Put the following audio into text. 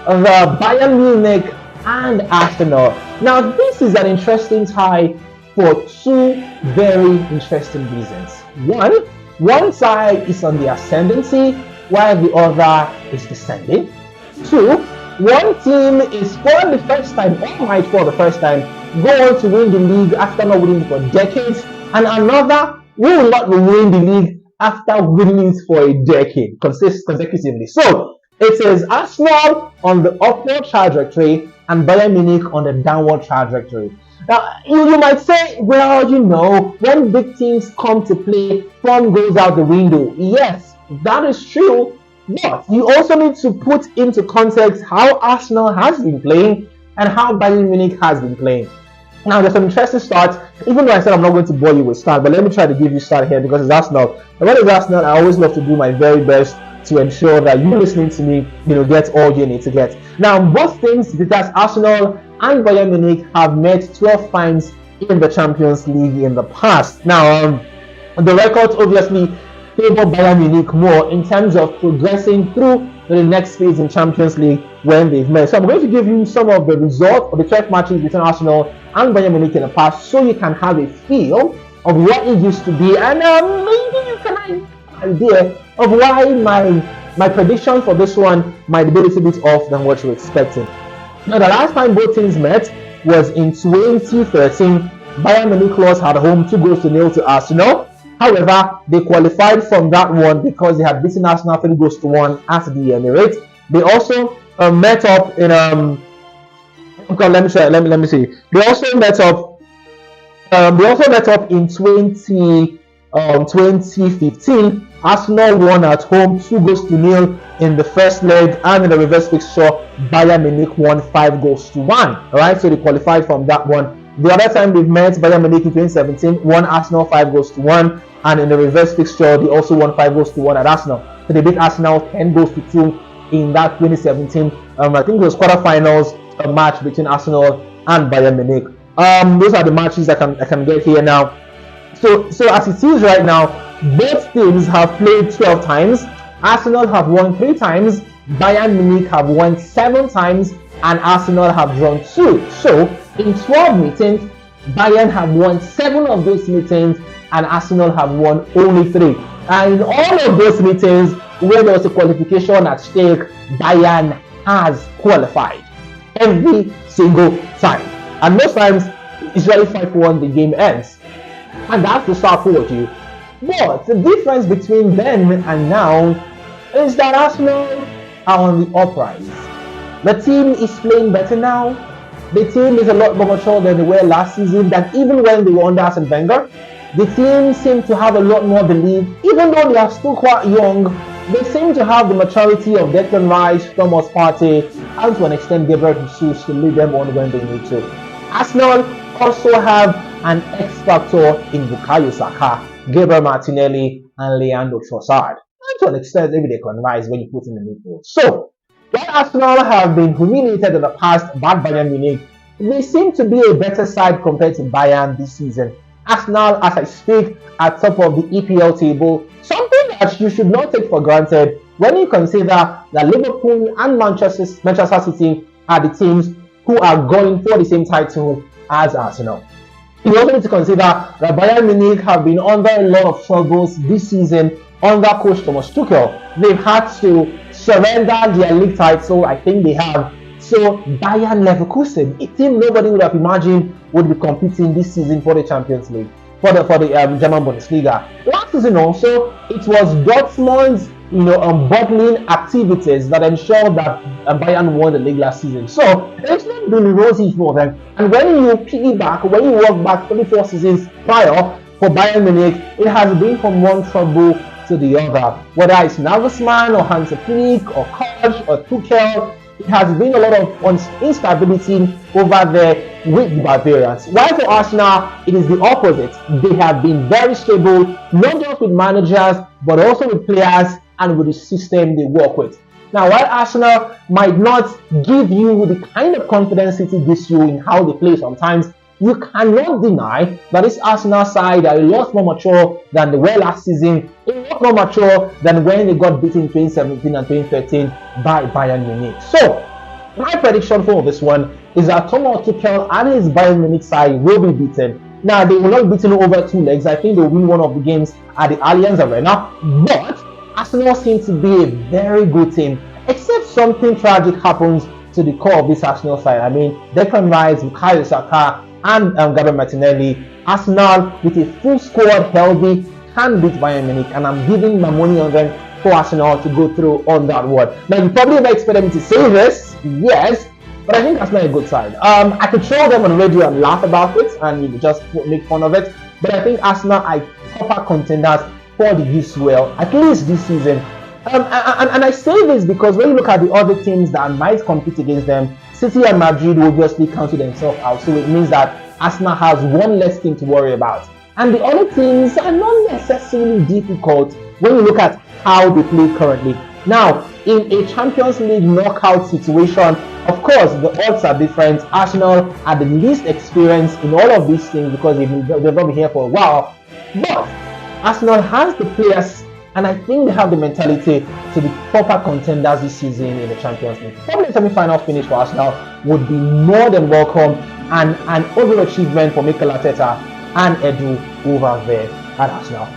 the Bayern Munich and Arsenal. Now, this is an interesting tie for two very interesting reasons. One side is on the ascendancy while the other is descending. Two, one team is for the first time, or might for the first time, go on to win the league after not winning it for decades, and another will not win the league after winning it for a decade consecutively. So it is Arsenal on the upward trajectory and Bayern Munich on the downward trajectory. Now, you might say, well, when big teams come to play, form goes out the window. Yes, that is true, but you also need to put into context how Arsenal has been playing and how Bayern Munich has been playing. Now, there's some interesting stats, even though I said I'm not going to bore you with stats, but let me try to give you stats here because it's Arsenal. And when it's Arsenal, I always love to do my very best to ensure that you listening to me, get all you need to get. Now, both things, because Arsenal and Bayern Munich have met 12 times in the Champions League in the past. Now, the records obviously favor Bayern Munich more in terms of progressing through the next phase in Champions League when they've met. So I'm going to give you some of the results of the 12 matches between Arsenal and Bayern Munich in the past so you can have a feel of what it used to be, and maybe you can have an idea of why my prediction for this one might be a little bit off than what you're expecting. Now, the last time both teams met was in 2013. Bayern Munich lost at home 2-0 to Arsenal. However, they qualified from that one because they had beaten Arsenal 3-1 at the Emirates. They also met up in let me see. They also met up in 2015. Arsenal won at home 2-0 in the first leg, and in the reverse fixture, Bayern Munich won 5-1. All right, so they qualified from that one. The other time they've met, Bayern Munich in 2017 won Arsenal 5-1, and in the reverse fixture, they also won 5-1 at Arsenal. So they beat Arsenal 10-2 in that 2017. I think it was quarterfinals match between Arsenal and Bayern Munich. Those are the matches I can get here now. So as it is right now, both teams have played 12 times. Arsenal have won 3 times, Bayern Munich have won 7 times, and Arsenal have drawn 2. So in 12 meetings, Bayern have won 7 of those meetings, and Arsenal have won only 3. And in all of those meetings where there was a qualification at stake, Bayern has qualified every single time. And most times, it's really 5-1 the game ends. And that's the start for you. But the difference between then and now is that Arsenal are on the uprise. The team is playing better now. The team is a lot more mature than they were last season, than even when they were under Arsene Wenger. The team seems to have a lot more belief, even though they are still quite young. They seem to have the maturity of Declan Rice, Thomas Partey, and to an extent Gabriel Jesus to lead them on when they need to. Arsenal also have an X factor in Bukayo Saka, Gabriel Martinelli, and Leandro Trossard. And to an extent, maybe Declan Rice when you put in the midfield. So, while Arsenal have been humiliated in the past by Bayern Munich, they seem to be a better side compared to Bayern this season. Arsenal, as I speak, at top of the EPL table, something that you should not take for granted when you consider that Liverpool and Manchester City are the teams who are going for the same title as Arsenal. You also need to consider that Bayern Munich have been under a lot of troubles this season under coach Thomas Tuchel. They've had to surrender their league title, I think they have. So Bayern Leverkusen, a team nobody would have imagined would be competing this season for the Champions League, for the German Bundesliga. Last season also, it was Dortmund's bottling activities that ensured that Bayern won the league last season. So it's not been rosy for them. And when you walk back 34 seasons prior for Bayern Munich, it has been from one trouble to the other. Whether it's Nagelsmann or Hansi Flick or Koch or Tuchel, it has been a lot of instability over there with the Bavarians. While for Arsenal, it is the opposite. They have been very stable, not just with managers, but also with players and with the system they work with. Now, while Arsenal might not give you the kind of confidence City gives you in how they play sometimes, you cannot deny that this Arsenal side are a lot more mature than they were last season, a lot more mature than when they got beaten in 2017 and 2013 by Bayern Munich. So, My prediction for this one is that Thomas Tuchel and his Bayern Munich side will be beaten. Now, they will not be beaten over 2 legs. I think they will win one of the games at the Allianz Arena. But Arsenal seem to be a very good team, except something tragic happens to the core of this Arsenal side. I mean, Declan Rice, Bukayo Saka, and Gabriel Martinelli. Arsenal, with a full squad healthy, can beat Bayern Munich, and I'm giving my money on them for Arsenal to go through on that one. Now, you probably might expect them to say this, yes, but I think that's not a good side. I could show them on radio and laugh about it and just make fun of it, but I think Arsenal are proper contenders for the UCL, at least this season. And I say this because when you look at the other teams that might compete against them, City and Madrid will obviously cancel themselves out, so it means that Arsenal has one less team to worry about. And the other teams are not necessarily difficult when you look at how they play currently. Now, in a Champions League knockout situation, of course, the odds are different. Arsenal are the least experienced in all of these things because they've not been here for a while. But Arsenal has the players, and I think they have the mentality to be proper contenders this season in the Champions League. Probably the semi-final finish for Arsenal would be more than welcome, and an overachievement for Mikel Arteta and Edu over there at Arsenal.